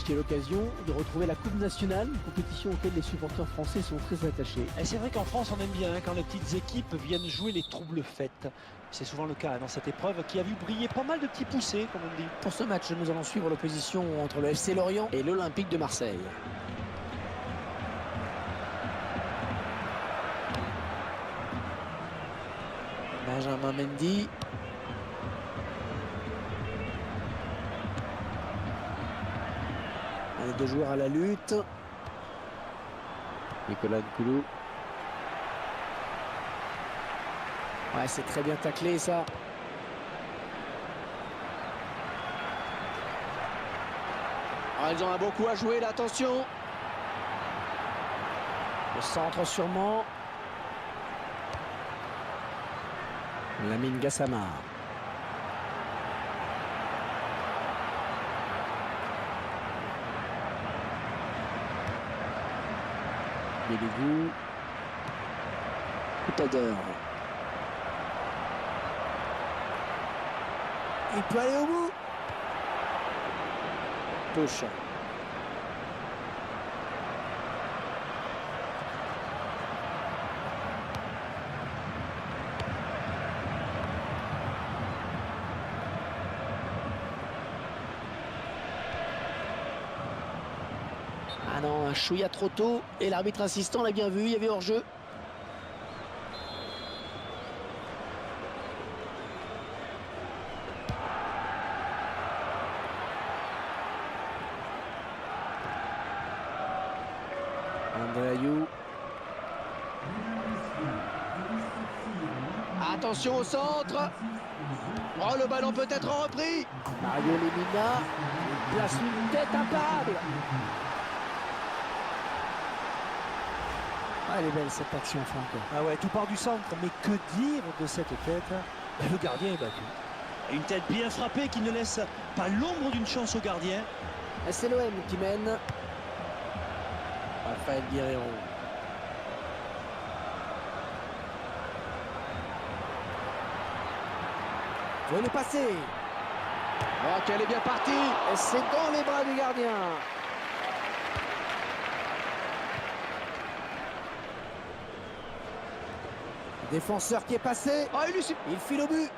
qui est l'occasion de retrouver la Coupe nationale, une compétition auquel les supporters français sont très attachés. Et c'est vrai qu'en France, on aime bien quand les petites équipes viennent jouer les troubles fêtes. C'est souvent le cas dans cette épreuve qui a vu briller pas mal de petits poussés, comme on dit. Pour ce match, nous allons suivre l'opposition entre le FC Lorient et l'Olympique de Marseille. Benjamin Mendy. Les deux joueurs à la lutte. Nicolas Nkoulou. Ouais, c'est très bien taclé ça. Ah, ils ont un bon coup à jouer là, attention. Le centre sûrement. Lamine Gassama. Méligou. Coutadeur. Il peut aller au bout. Touche. Ah non, un chouïa trop tôt. Et l'arbitre assistant l'a bien vu, il y avait hors-jeu. André Ayou. Attention au centre. Oh, le ballon peut être repris. Mario Lemina place une tête imparable. Ah, elle est belle cette action, Franck. Ah ouais, tout part du centre, mais que dire de cette tête? Le gardien est battu. Une tête bien frappée qui ne laisse pas l'ombre d'une chance au gardien. C'est l'OM qui mène. Raphaël Guerreiro. Vous le passer. Oh, qu'elle est bien partie. Et c'est dans les bras du gardien. Défenseur qui est passé. Oh, il file au but.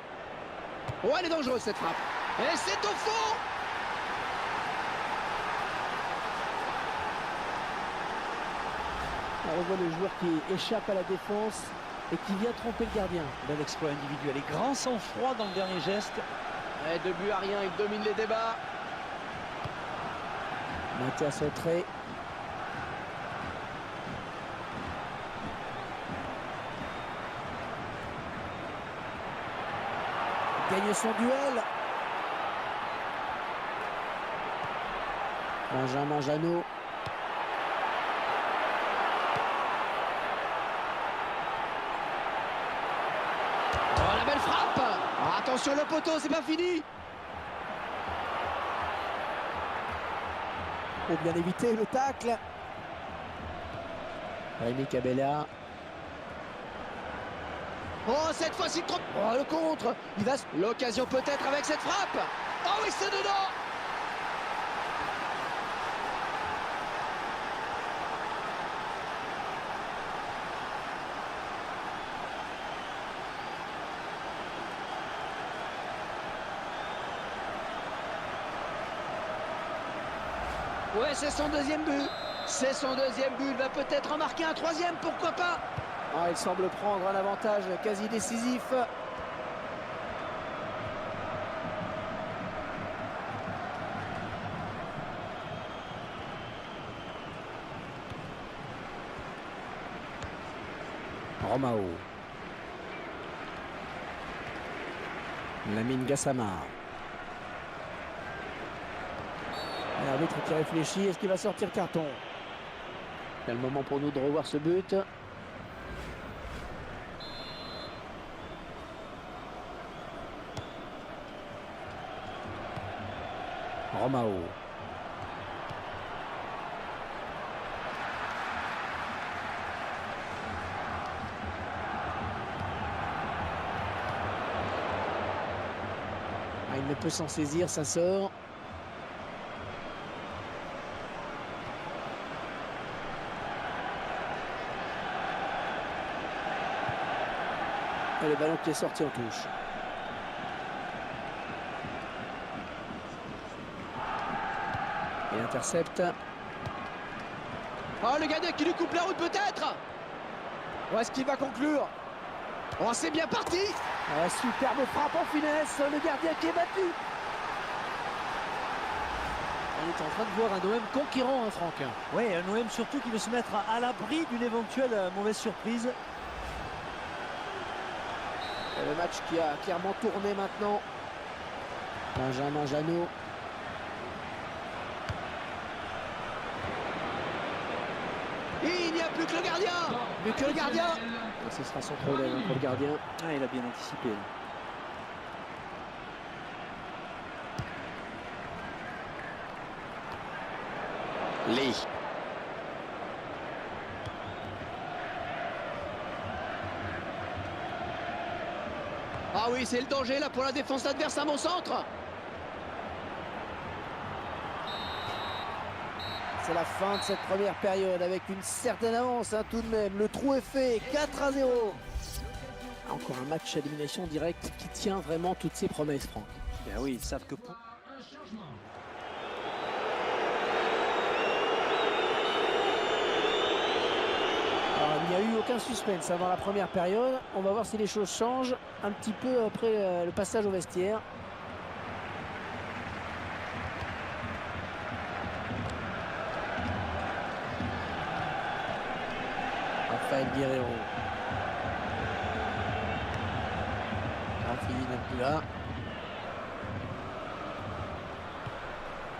Oh, elle est dangereuse cette frappe. Et c'est au fond. On revoit le joueur qui échappe à la défense et qui vient tromper le gardien. Bel exploit individuel et grand sang-froid dans le dernier geste. Et 2 buts à rien, il domine les débats. Mathias Sautré. Gagne son duel. Benjamin Janot. Oh, la belle frappe. Oh, attention le poteau, c'est pas fini. Faut bien éviter le tacle. Rémi Cabella. Oh, cette fois-ci trop. Oh, le contre. Il va. L'occasion peut-être avec cette frappe. Oh oui, c'est dedans. Ouais, c'est son deuxième but. C'est son deuxième but. Il va peut-être en marquer un troisième, pourquoi pas. Oh, il semble prendre un avantage quasi décisif. Romao. Lamine Gassama. L'arbitre qui réfléchit, est-ce qu'il va sortir carton? C'est le moment pour nous de revoir ce but. Romao. Ah, il ne peut s'en saisir, ça sort. Et le ballon qui est sorti en touche. Et intercepte. Oh, le gardien qui lui coupe la route peut-être. Où est-ce qu'il va conclure? Oh, c'est bien parti. Superbe frappe en finesse. Le gardien qui est battu. On est en train de voir un OM conquérant, hein, Franck. Oui, un OM surtout qui veut se mettre à l'abri d'une éventuelle mauvaise surprise. Et le match qui a clairement tourné maintenant. Benjamin Janot. Et il n'y a plus que le gardien. Plus que le gardien. Et ce sera son problème pour le gardien. Ah, il a bien anticipé. Lee. Ah oui, c'est le danger là pour la défense adverse à mon centre. C'est la fin de cette première période avec une certaine avance, hein, tout de même. Le trou est fait, 4-0. Encore un match à élimination directe qui tient vraiment toutes ses promesses, Franck. Ben oui, ils savent que pour... Alors, il n'y a eu aucun suspense avant la première période. On va voir si les choses changent un petit peu après le passage au vestiaire. Rafael Guerreiro. Rafi n'est plus là.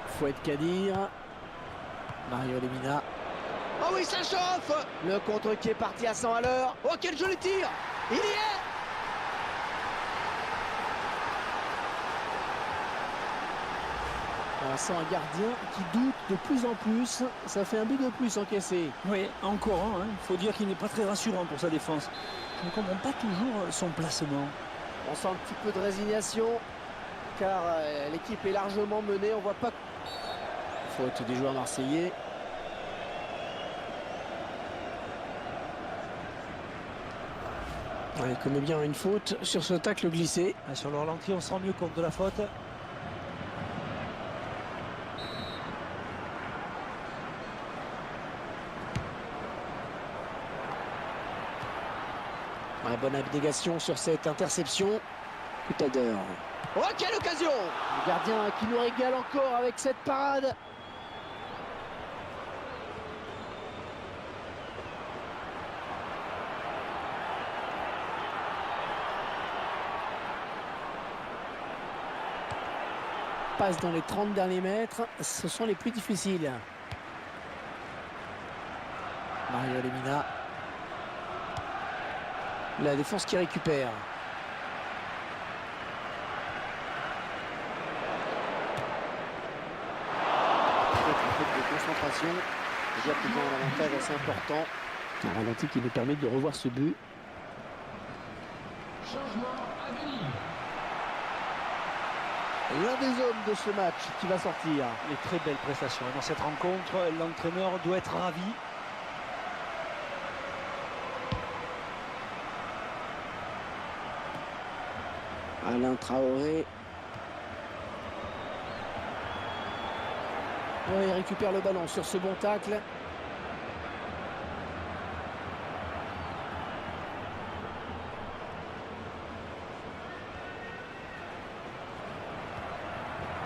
Fouet Kadir. Mario Lemina. Oh oui, ça chauffe. Le contre qui est parti à 100 à l'heure. Oh, quel joli tir. Il y est. On sent un gardien qui doute de plus en plus. Ça fait un but de plus encaissé. Oui, encore un. Il faut dire qu'il n'est pas très rassurant pour sa défense. Je ne comprends pas toujours son placement. On sent un petit peu de résignation car l'équipe est largement menée. On voit pas. Faute des joueurs marseillais. Il commet bien une faute sur ce tacle glissé. Sur le ralenti, on se rend mieux compte de la faute. Bonne abnégation sur cette interception. Coutadeur. Oh, quelle occasion! Le gardien qui nous régale encore avec cette parade. Passe dans les 30 derniers mètres, ce sont les plus difficiles. Mario Lemina. La défense qui récupère. Peut-être un peu de concentration. Déjà prend un avantage assez important. Un ralenti qui nous permet de revoir ce but. L'un des hommes de ce match qui va sortir. Les très belles prestations dans cette rencontre. L'entraîneur doit être ravi. Alain Traoré. Ouais, il récupère le ballon sur ce bon tacle.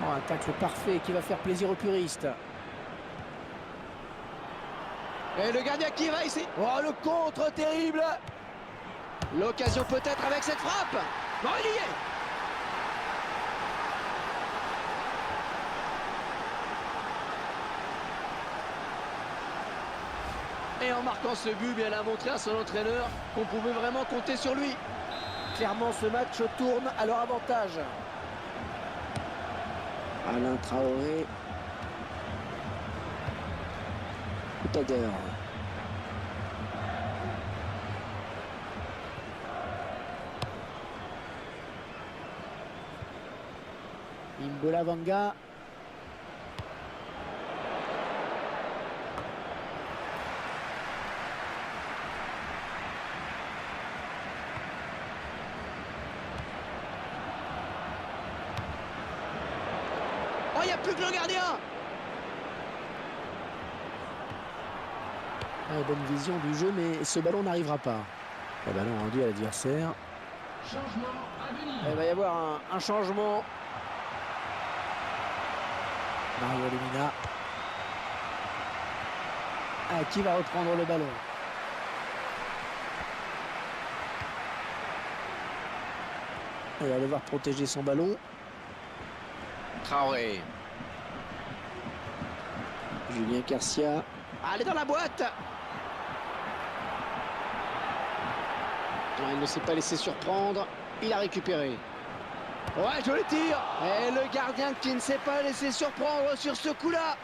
Oh, un tacle parfait qui va faire plaisir aux puristes. Et le gardien qui va ici. Oh, le contre terrible. L'occasion peut-être avec cette frappe. Bon, il y est. Et en marquant ce but, bien, elle a montré à son entraîneur qu'on pouvait vraiment compter sur lui. Clairement, ce match tourne à leur avantage. Alain Traoré. Coutadeur. Imbola Vanga. il n'y a plus que le gardien. Bonne vision du jeu, mais ce ballon n'arrivera pas. Le ballon rendu à l'adversaire. Il va y avoir un changement. Mario Lemina. Qui va reprendre le ballon? Il va devoir protéger son ballon. Traoré. Julien Garcia. Allez dans la boîte. Il ne s'est pas laissé surprendre. Il a récupéré. Ouais, joli tir. Et le gardien qui ne s'est pas laissé surprendre sur ce coup-là.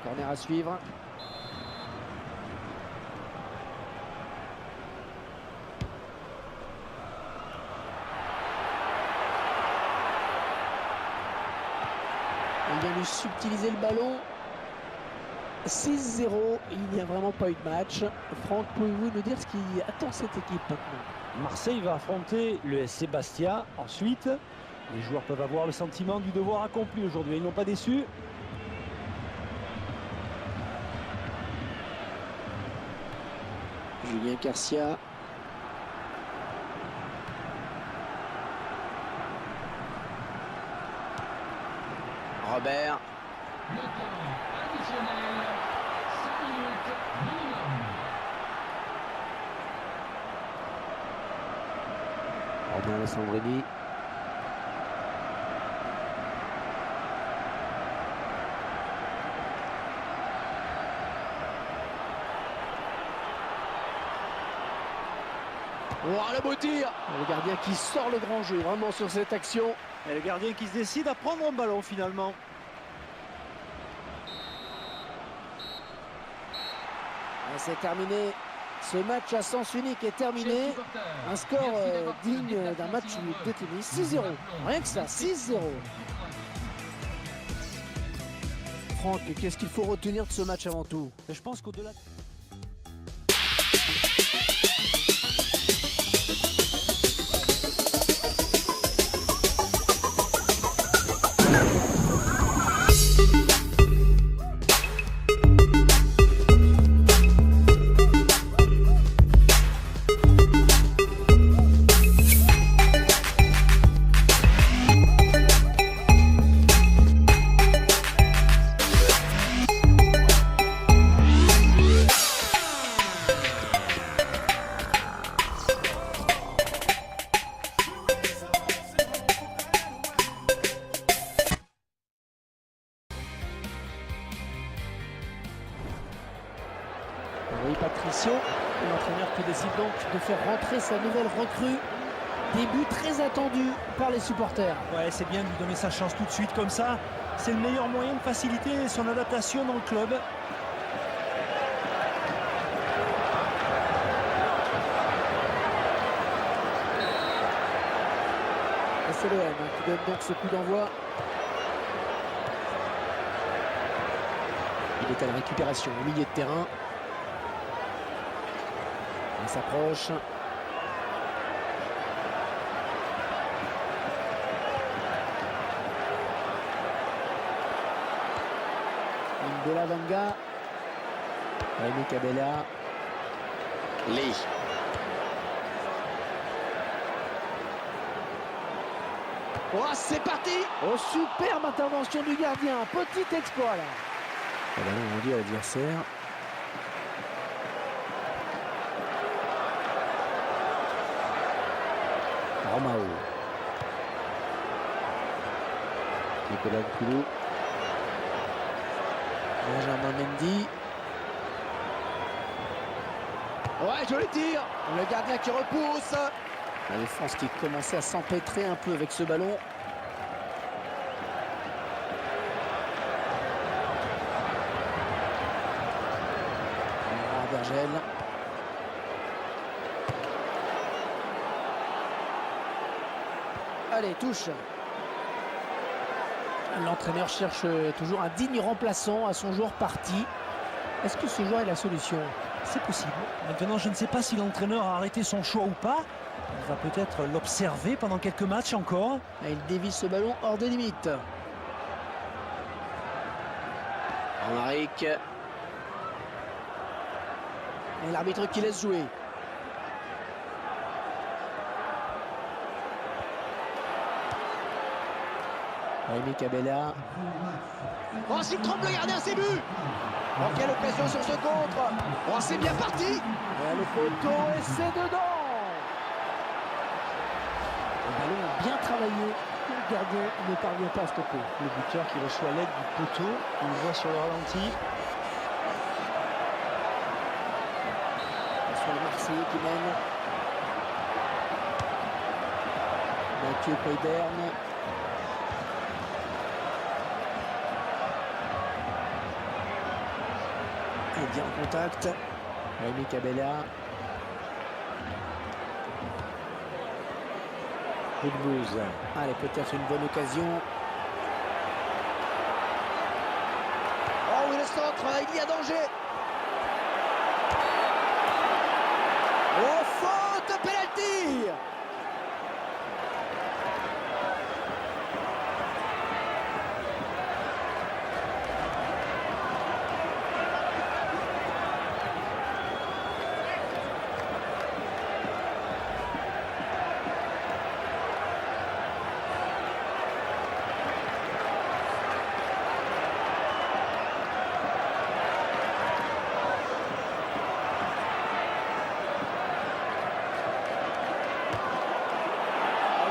Corner à suivre. Il vient lui subtiliser le ballon. 6-0, il n'y a vraiment pas eu de match. Franck, pouvez-vous nous dire ce qui attend cette équipe maintenant? Marseille va affronter le SC Bastia. Ensuite, les joueurs peuvent avoir le sentiment du devoir accompli aujourd'hui. Ils n'ont pas déçu. Julien Garcia. Robert. Robert Alessandrini. Oh, le beau tir. Le gardien qui sort le grand jeu vraiment sur cette action. Et le gardien qui se décide à prendre un ballon finalement. C'est terminé. Ce match à sens unique est terminé. Un score digne d'un match de tennis. 6-0. Rien que ça, 6-0. Franck, qu'est-ce qu'il faut retenir de ce match avant tout? Je pense qu'au-delà... Oui, Patricio, l'entraîneur qui décide donc de faire rentrer sa nouvelle recrue. Début très attendu par les supporters. Ouais, c'est bien de lui donner sa chance tout de suite comme ça. C'est le meilleur moyen de faciliter son adaptation dans le club. Et c'est l'OM qui donne donc ce coup d'envoi. Il est à la récupération au milieu de terrain. Il s'approche. De la Vanga. Rémi Cabella. Lee. Oh, c'est parti! Oh, superbe intervention du gardien. Petit exploit là. Le ballon rendu à l'adversaire. Romao. Nicolas Poulou. Benjamin Mendy. Ouais, joli tir. Le gardien qui repousse. La défense qui commençait à s'empêtrer un peu avec ce ballon. Bergel. Allez, touche. L'entraîneur cherche toujours un digne remplaçant à son joueur parti. Est-ce que ce joueur est la solution? C'est possible. Maintenant, je ne sais pas si l'entraîneur a arrêté son choix ou pas. Il va peut-être l'observer pendant quelques matchs encore. Et il dévie ce ballon hors des limites. Romaric. Et l'arbitre qui laisse jouer. Rémi Cabella. Oh, s'il trompe le gardien, c'est but. Oh, quelle occasion sur ce contre. Oh, c'est bien parti. Et le poteau, et c'est dedans. Le ballon a bien travaillé. Le gardien ne parvient pas à stopper. Le buteur qui reçoit l'aide du poteau, on le voit sur le ralenti. Sur le Marseillais qui mène. Mathieu Peyderne. Et bien en contact. Rémi Cabella. Boudbouz. Allez, peut-être une bonne occasion. Oh oui, le centre, il y a danger. Oh, faute, penalty.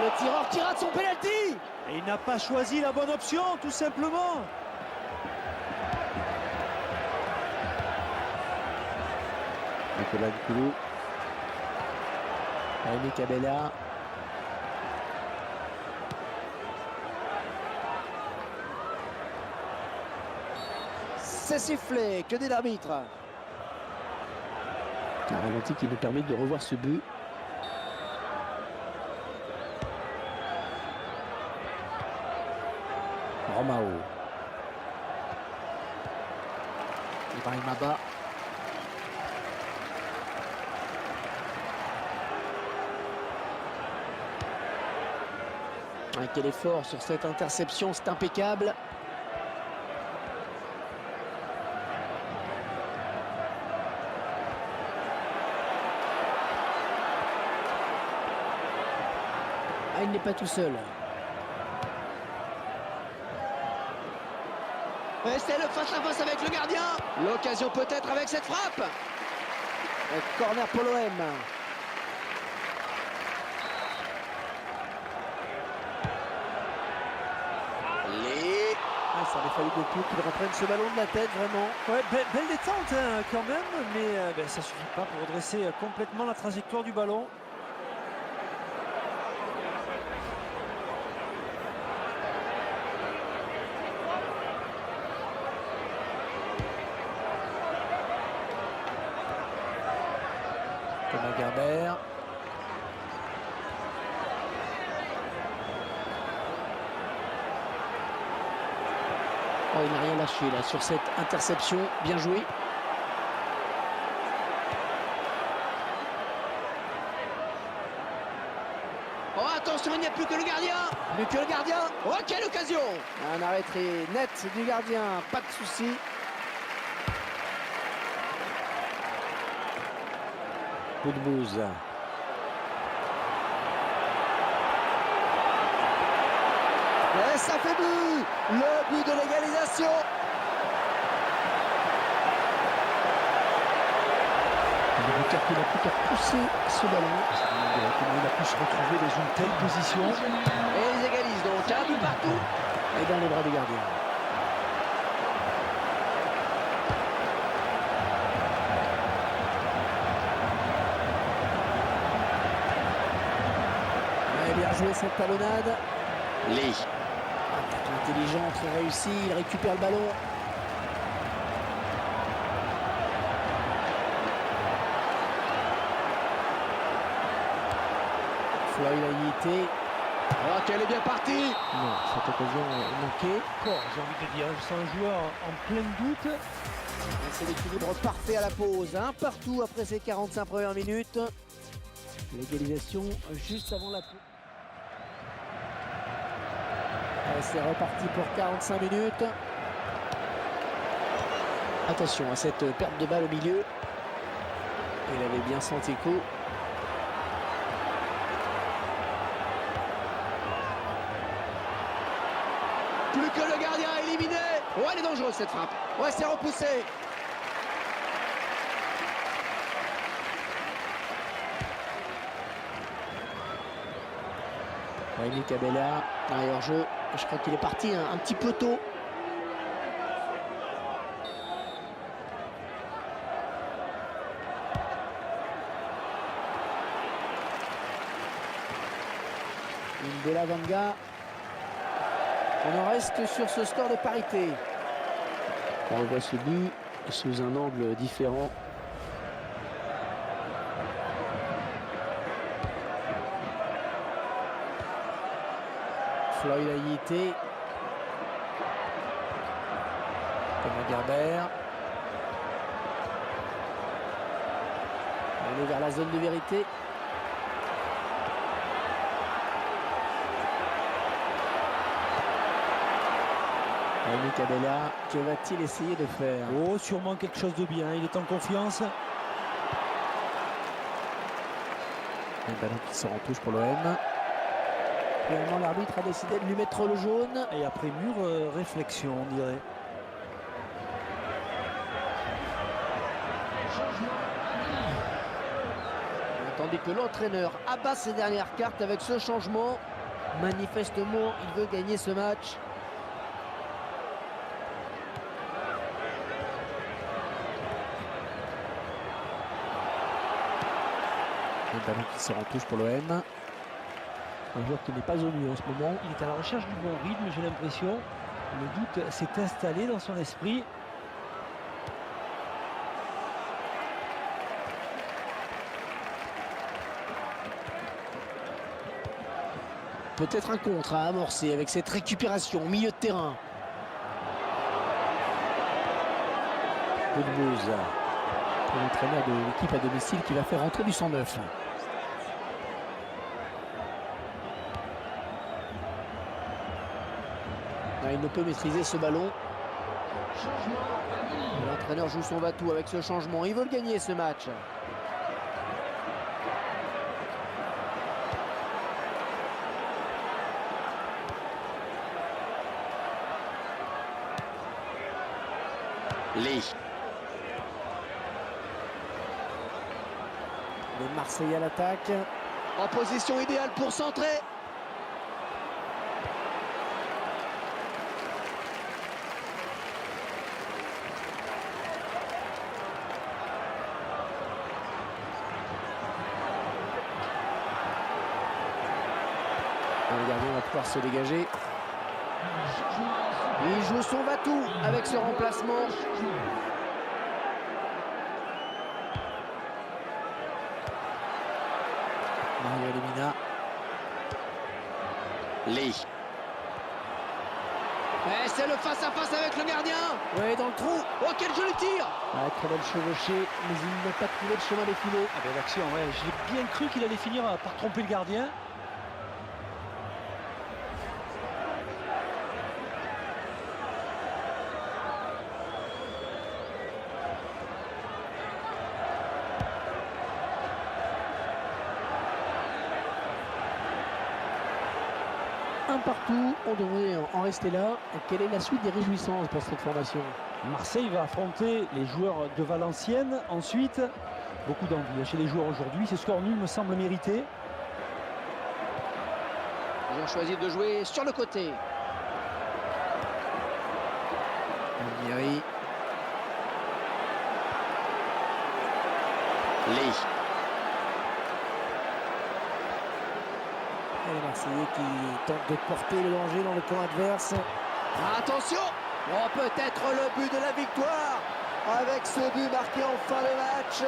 Le tireur qui rate son penalty. Et il n'a pas choisi la bonne option, tout simplement. Nicolas Ducoulou. Rémi Cabella. C'est sifflé, que dit l'arbitre. Un ralenti qui nous permet de revoir ce but. Romao. Ibrahim Abba. Quel effort sur cette interception, c'est impeccable. Il n'est pas tout seul. Et c'est le face-à-face avec le gardien. L'occasion peut-être avec cette frappe. Et corner pour l'OM. Ça aurait fallu beaucoup qu'il reprenne ce ballon de la tête, vraiment. Ouais, belle détente hein, quand même, mais ça suffit pas pour redresser complètement la trajectoire du ballon. Thomas Gerbert. Oh, il n'a rien lâché là sur cette interception. Bien joué. Oh, attention, il n'y a plus que le gardien. Plus que le gardien. Oh, quelle occasion. Un arrêt très net du gardien. Pas de souci. Boudbouz. Et ça fait but. Le but de l'égalisation. Le buteur qui n'a plus qu'à pousser ce ballon. Comment il a pu se retrouver dans une telle position. Et ils égalisent donc un but partout. Et dans les bras du gardien. Et bien joué cette talonnade. Lee. Intelligent, très réussi, il récupère le ballon. Floyd a y été. Oh, qu'elle est bien partie. Non, cette occasion est manquée. Bon, j'ai envie de dire, je sens un joueur en plein doute. C'est l'équilibre parfait à la pause. Un partout après ces 45 premières minutes. L'égalisation juste avant la pause. C'est reparti pour 45 minutes. Attention à cette perte de balle au milieu. Il avait bien senti le coup. Plus que le gardien éliminé. Oh, elle est dangereuse cette frappe. Ouais, c'est repoussé. Rémi Cabella, derrière jeu. Je crois qu'il est parti un petit peu tôt. Une Bella Vanga. On en reste sur ce score de parité. On revoit ce but sous un angle différent. Floyd Ayité. Thomas Gerber. On est vers la zone de vérité. Rémi Cabella, que va-t-il essayer de faire? Oh, sûrement quelque chose de bien, il est en confiance. Un ballon qui sort en touche pour l'OM. Finalement, l'arbitre a décidé de lui mettre le jaune. Et après mûre réflexion, on dirait. Tandis que l'entraîneur abat ses dernières cartes avec ce changement. Manifestement, il veut gagner ce match. Un ballon qui sort en touche pour l'OM. Un joueur qui n'est pas au mieux en ce moment. Il est à la recherche du bon rythme, j'ai l'impression. Le doute s'est installé dans son esprit. Peut-être un contre à amorcer avec cette récupération au milieu de terrain. Coup de bouse pour l'entraîneur de l'équipe à domicile qui va faire rentrer du 109. Il ne peut maîtriser ce ballon. L'entraîneur joue son va-tout avec ce changement. Il veut le gagner ce match. Les Marseillais à l'attaque. En position idéale pour centrer. Le gardien va pouvoir se dégager. Il joue son va-tout avec ce remplacement. Mario Lemina. Lee. Et c'est le face-à-face avec le gardien. Oui, dans le trou. Oh, quel joli tir. Très belle chevauchée, mais il n'a pas trouvé le chemin défilé. Ah ben l'action, ouais, j'ai bien cru qu'il allait finir par tromper le gardien. Un partout, on devrait en rester là. Quelle est la suite des réjouissances pour cette formation? Marseille va affronter les joueurs de Valenciennes. Ensuite, beaucoup d'envie chez les joueurs aujourd'hui. Ce score nul me semble mérité. Ils ont choisi de jouer sur le côté. Almieri. Lee. Et les Marseillais qui tentent de porter le danger dans le camp adverse. Attention! Oh, peut-être le but de la victoire avec ce but marqué en fin de match.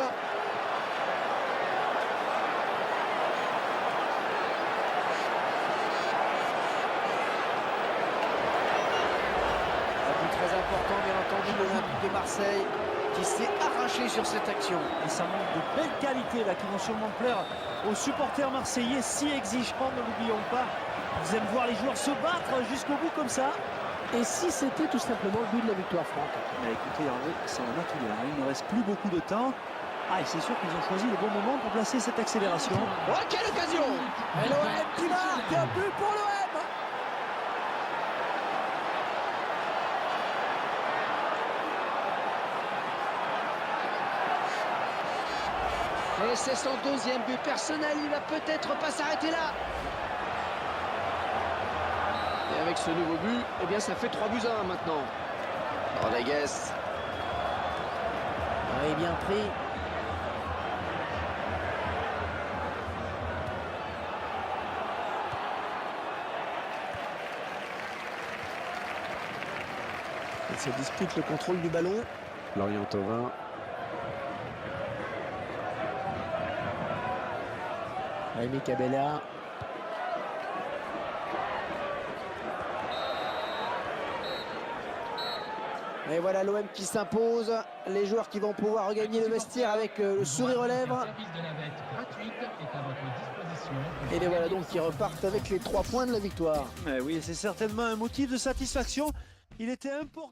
Un but très important, bien entendu, de l'Olympique de Marseille qui s'est arraché sur cette action. Et ça montre de belles qualités là qui vont sûrement plaire aux supporters marseillais si exigeants, ne l'oublions pas. Ils aiment voir les joueurs se battre jusqu'au bout comme ça. Et si c'était tout simplement le but de la victoire, Franck? Écoutez Hervé, ça en a tout l'air. Il ne reste plus beaucoup de temps. Ah, et c'est sûr qu'ils ont choisi le bon moment pour placer cette accélération. Oh, quelle occasion! Et l'OM qui marque un but pour l'OM! Et c'est son deuxième but personnel, il va peut-être pas s'arrêter là. Et avec ce nouveau but, eh bien ça fait 3-1 maintenant. Rodriguez. Oui, bien pris. Il se dispute le contrôle du ballon. Lorient Thauvin. Rémi Cabella. Et voilà l'OM qui s'impose. Les joueurs qui vont pouvoir regagner le vestiaire avec le sourire aux lèvres. Et les voilà donc qui repartent avec les 3 points de la victoire. Oui, c'est certainement un motif de satisfaction. Il était important.